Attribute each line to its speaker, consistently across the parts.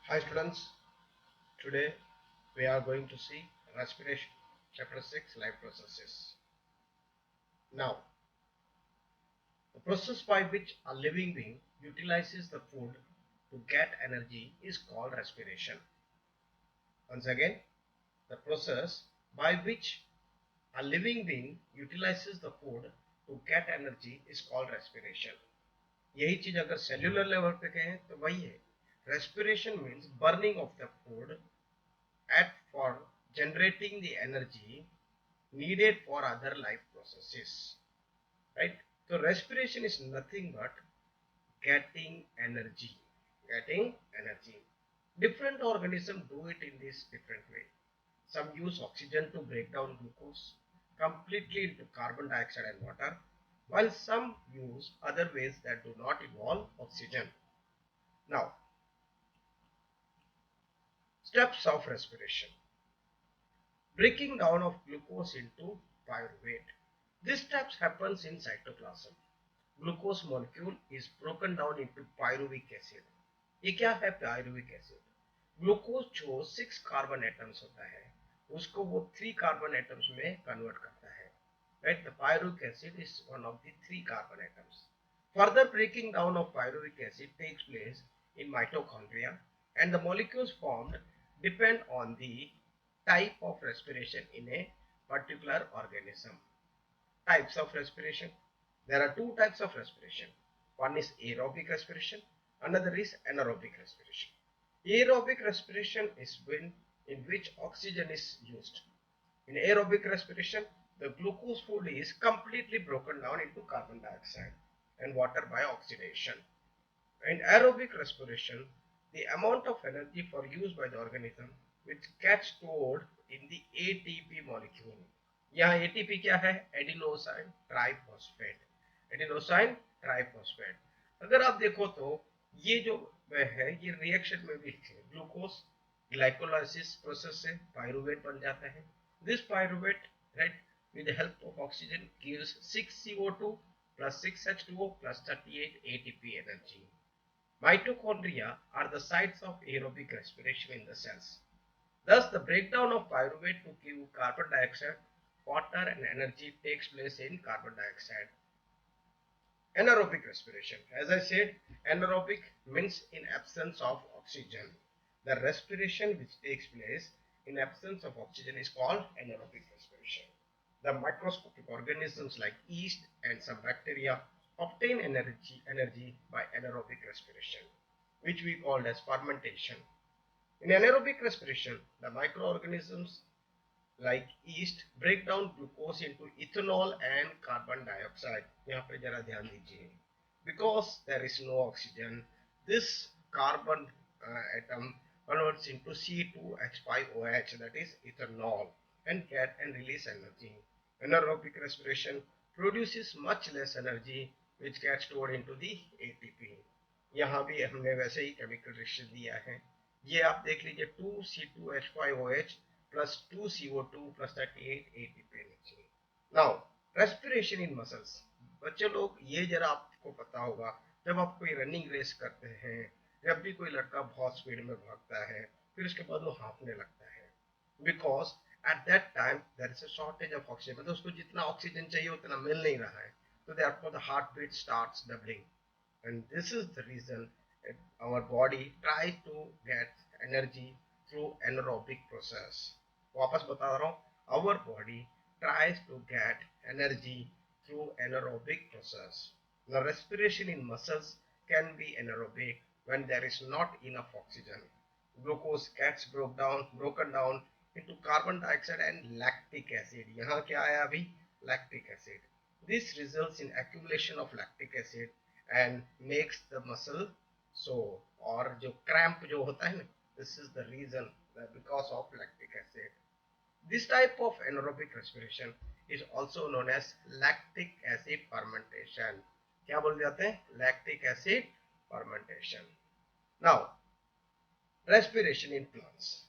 Speaker 1: Hi students, today we are going to see respiration, chapter 6, life processes. Now, the process by which a living being utilizes the food to get energy is called respiration. Once again, the process by which a living being utilizes the food to get energy is called respiration. यही चीज अगर cellular level पे कहें तो वही है. Respiration means burning of the food at for generating the energy needed for other life processes, right? So respiration is nothing but getting energy. Different organisms do it in this different way. Some use oxygen to break down glucose completely into carbon dioxide and water, while some use other ways that do not involve oxygen. Now, steps of respiration. Breaking down of glucose into pyruvate. This step happens in cytoplasm. Glucose molecule is broken down into pyruvic acid. ये क्या है pyruvic acid? Glucose जो 6 carbon atoms होता है उसको वो 3 carbon atoms में convert करता है. Right? The pyruvic acid is one of the 3 carbon atoms. Further breaking down of pyruvic acid takes place in mitochondria, and the molecules formed depend on the type of respiration in a particular organism. Types of respiration. There are two types of respiration. One is aerobic respiration, another is anaerobic respiration. Aerobic respiration is when in which oxygen is used. In aerobic respiration, the glucose food is completely broken down into carbon dioxide and water by oxidation. In aerobic respiration, the amount of energy for use by the organism which gets stored in the ATP molecule. यहाँ ATP क्या है? Adenosine triphosphate. Adenosine triphosphate अगर आप देखो तो ये जो है ये रिएक्शन में भी है. ग्लूकोज ग्लाइकोलाइसिस प्रोसेस से पायरुवेट बन जाता है. This pyruvate, right, with the help of oxygen gives 6 CO2 plus 6 H2O plus 38 ATP energy. Mitochondria are the sites of aerobic respiration in the cells. Thus, the breakdown of pyruvate to give carbon dioxide, water and energy takes place in carbon dioxide. Anaerobic respiration. As I said, anaerobic means in absence of oxygen. The respiration which takes place in absence of oxygen is called anaerobic respiration. The microscopic organisms like yeast and some bacteria obtain energy by anaerobic respiration, which we call as fermentation. In anaerobic respiration, the microorganisms like yeast break down glucose into ethanol and carbon dioxide. यहाँ पे जरा ध्यान दीजिए. Because there is no oxygen, this carbon atom converts into C2H5OH, that is ethanol, and get and release energy. Anaerobic respiration produces much less energy which gets stored into the ATP. यहाँ भी हमने वैसे ही chemical reaction दिया है. ये आप देख लीजिए 2C2H5OH plus 2CO2 plus 38 ATP energy. Now, respiration in muscles. बच्चे लोग ये जरा आपको पता होगा जब आप कोई रनिंग रेस करते हैं, जब भी कोई लड़का बहुत स्पीड में भागता है फिर उसके बाद वो हाँफने लगता है. Because at that time there is a shortage of oxygen. मतलब उसको जितना ऑक्सीजन चाहिए उतना मिल नहीं रहा है. So therefore the heartbeat starts doubling, and this is the reason our body tries to get energy through anaerobic process. वापस बता रहा हूँ, our body tries to get energy through anaerobic process. The respiration in muscles can be anaerobic when there is not enough oxygen. Glucose gets broken down into carbon dioxide and lactic acid. यहाँ क्या आया अभी? Lactic acid. This results in accumulation of lactic acid and makes the muscle sore, और जो cramp जो होता है ना, this is the reason that because of lactic acid. This type of anaerobic respiration is also known as lactic acid fermentation. क्या बोल जाते हैं? Lactic acid fermentation. Now, respiration in plants,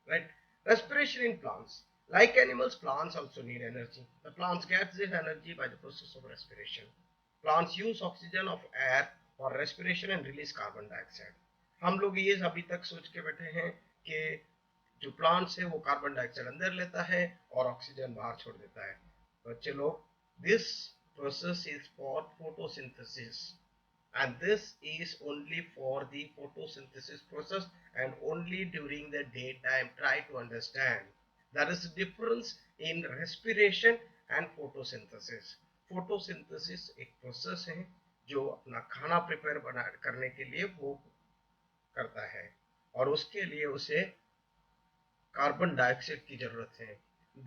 Speaker 1: right? Respiration in plants, like animals, plants also need energy. The plants get this energy by the process of respiration. Plants use oxygen of air for respiration and release carbon dioxide. हम लोग ये अभी तक सोच के बैठे हैं कि जो प्लांट्स है वो कार्बन डाइऑक्साइड अंदर लेता है और ऑक्सीजन बाहर छोड़ देता है। बच्चे लोग this process is for photosynthesis and this is only for the photosynthesis process and only during the daytime. Try to understand there is a difference in respiration and photosynthesis. photosynthesis एक process है जो अपना खाना prepare बना करने के लिए वो करता है और उसके लिए उसे कार्बन डाइऑक्साइड की जरूरत है।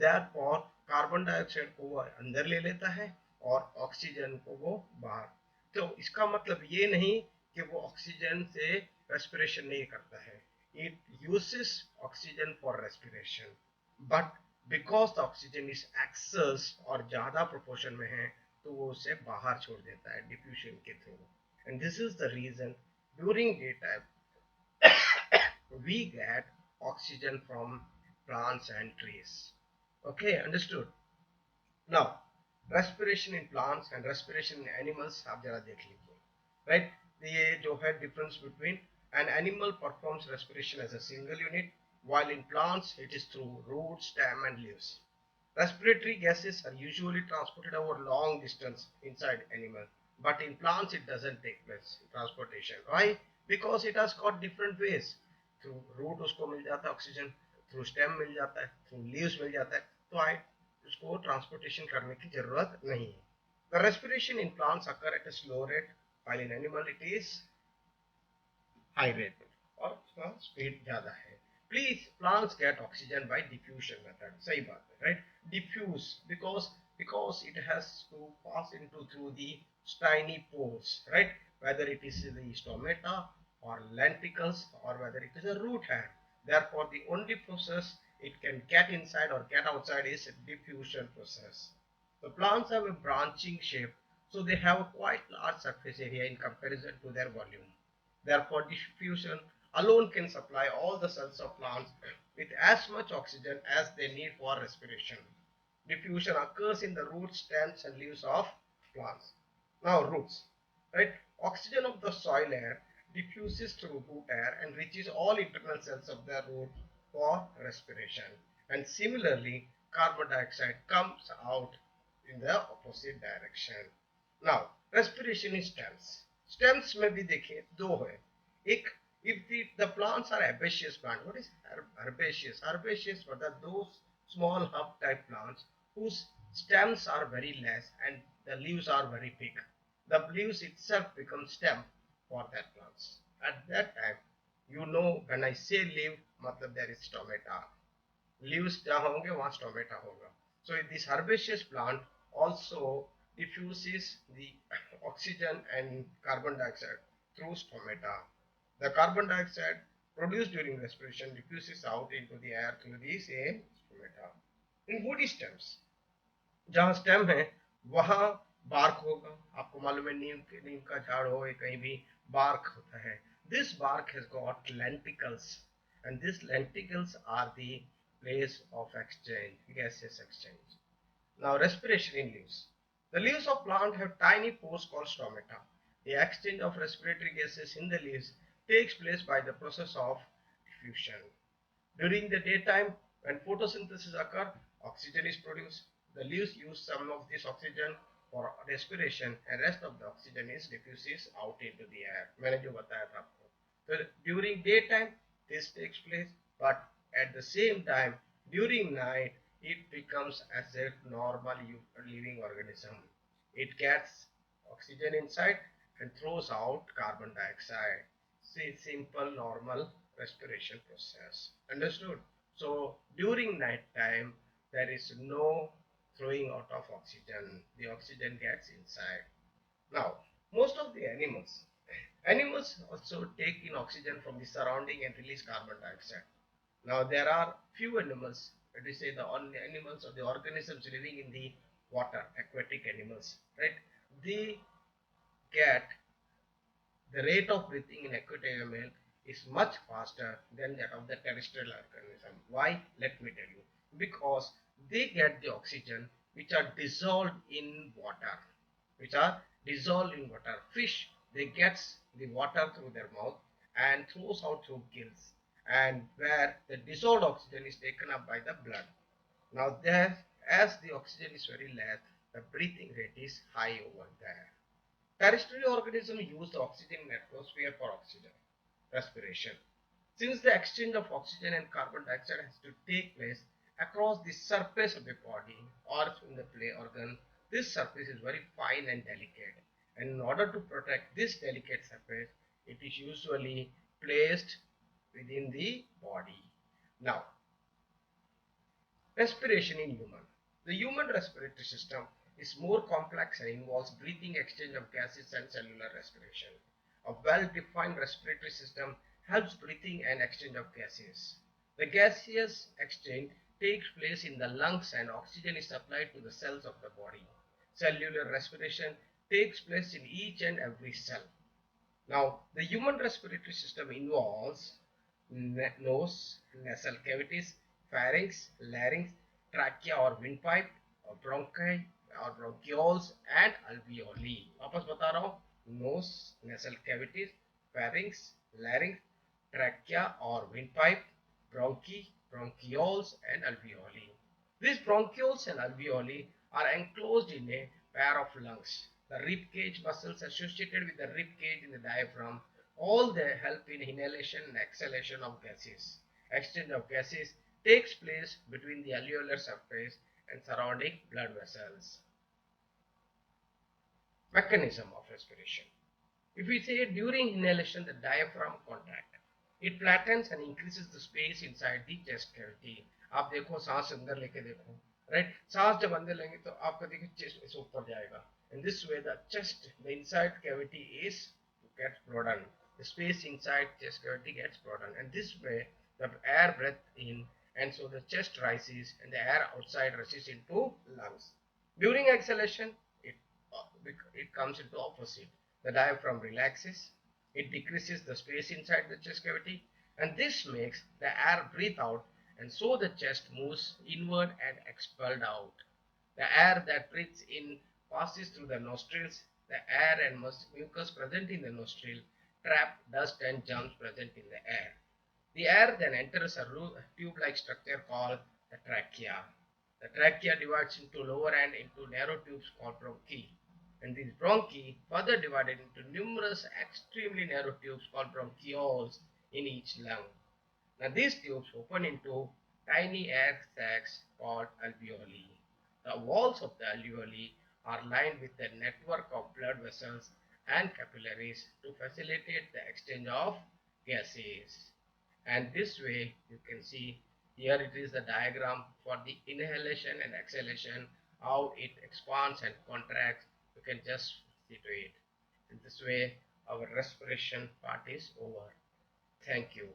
Speaker 1: Therefore, कार्बन डाइऑक्साइड को वो अंदर ले लेता है और ऑक्सीजन को वो बाहर। तो इसका मतलब ये नहीं कि वो ऑक्सीजन से रेस्पिरेशन नहीं करता है। It uses oxygen for respiration, but because the oxygen is excess और ज्यादा प्रोपोर्शन में है तो वो उसे बाहर छोड़ देता है डिफ्यूजन के through. And this is the reason during day time we get oxygen from plants and trees. Okay, understood? Now, respiration in plants and respiration in animals आप जरा देख लीजिए, right? ये जो है difference between an animal performs respiration as a single unit, while in plants it is through roots, stem, and leaves. Respiratory gases are usually transported over long distance inside animal, but in plants it doesn't take place transportation. Why? Because it has got different ways. Through root उसको मिल जाता है oxygen, through stem मिल जाता है, through leaves मिल जाता है, तो उसको transportation करने की जरूरत नहीं है. The respiration in plants occur at a slow rate, while in animal it is high rate और उसका स्पीड ज्यादा है. Please, plants get oxygen by diffusion method. सही बात है, right? Diffuse because it has to pass into through the tiny pores, right? Whether it is the stomata or lenticles or whether it is a root hair. Therefore, the only process it can get inside or get outside is a diffusion process. The plants have a branching shape, so they have a quite large surface area in comparison to their volume. Therefore, diffusion alone can supply all the cells of plants with as much oxygen as they need for respiration. Diffusion occurs in the roots, stems, and leaves of plants. Now, roots, right? Oxygen of the soil air diffuses through root air and reaches all internal cells of the root for respiration. And similarly, carbon dioxide comes out in the opposite direction. Now, respiration in stems. Stems में भी देखिए दो है. एक, if the plants are herbaceous plant, what is herbaceous? Herbaceous are those small hub type plants whose stems are very less and the leaves are very big. The leaves itself become stem for that plants. At that time, you know when I say leaf, matlab there is stomata. Leaves जहाँ होंगे वहाँ stomata होगा. So this herbaceous plant also diffuses the oxygen and carbon dioxide through stomata. The carbon dioxide produced during respiration diffuses out into the air through the same stomata. In woody stems, जहाँ stem है वहाँ bark होगा. आपको मालूम है नीम का झाड़ हो या कहीं भी बार्क होता है. This bark has got lenticles and these lenticles are the place of exchange, gaseous exchange. Now, respiration in leaves. The leaves of plant have tiny pores called stomata. The exchange of respiratory gases in the leaves takes place by the process of diffusion. During the daytime, when photosynthesis occurs, oxygen is produced. The leaves use some of this oxygen for respiration and rest of the oxygen is diffuses out into the air. मैंने जो बताया था आपको. So during daytime this takes place, but at the same time during night it becomes as a normal living organism. It gets oxygen inside and throws out carbon dioxide. See, simple normal respiration process. Understood? So during night time there is no throwing out of oxygen. The oxygen gets inside. Now, most of the animals also take in oxygen from the surrounding and release carbon dioxide. Now, there are few animals, let me say the animals or the organisms living in the water, aquatic animals, right? They get the rate of breathing in aquatic animal is much faster than that of the terrestrial organism. Why? Let me tell you. Because they get the oxygen which are dissolved in water. Which are dissolved in water. Fish, they get the water through their mouth and throws out through gills, and where the dissolved oxygen is taken up by the blood. Now there, as the oxygen is very less, the breathing rate is high over there. Terrestrial organisms use the oxygen in atmosphere for oxygen respiration. Since the exchange of oxygen and carbon dioxide has to take place across the surface of the body or in the play organ, this surface is very fine and delicate. And in order to protect this delicate surface, it is usually placed within the body. Now, respiration in human. The human respiratory system is more complex and involves breathing, exchange of gases, and cellular respiration. A well-defined respiratory system helps breathing and exchange of gases. The gaseous exchange takes place in the lungs and oxygen is supplied to the cells of the body. Cellular respiration takes place in each and every cell. Now, the human respiratory system involves nose, nasal cavities, pharynx, larynx, trachea or windpipe, or bronchi or bronchioles and alveoli. वापस बता रहा हूँ, nose, nasal cavities, pharynx, larynx, trachea or windpipe, bronchi, bronchioles and alveoli. These bronchioles and alveoli are enclosed in a pair of lungs. The rib cage muscles associated with the rib cage in the diaphragm, all they help in inhalation and exhalation of gases. Exchange of gases takes place between the alveolar surface and surrounding blood vessels. Mechanism of respiration. If we say during inhalation the diaphragm contract, it flattens and increases the space inside the chest cavity. आप देखो सांस अंदर लेके देखो, right? सांस जब अंदर लेंगे तो आपका देखिए चेस्ट ऐसे ऊपर जाएगा. In this way the chest, the inside cavity is gets broadened. The space inside chest cavity gets broadened, and this way the air breath in, and so the chest rises and the air outside rushes into lungs. During exhalation, it comes into opposite. The diaphragm relaxes, it decreases the space inside the chest cavity, and this makes the air breathe out, and so the chest moves inward and expelled out. The air that breathes in passes through the nostrils. The air and mucus present in the nostril trap dust and germs present in the air. The air then enters a tube-like structure called the trachea. The trachea divides into lower and into narrow tubes called bronchi, and these bronchi further divided into numerous extremely narrow tubes called bronchioles in each lung. Now these tubes open into tiny air sacs called alveoli. The walls of the alveoli are lined with a network of blood vessels and capillaries to facilitate the exchange of gases. And this way you can see here it is the diagram for the inhalation and exhalation, how it expands and contracts. You can just see to it. In this way our respiration part is over. Thank you.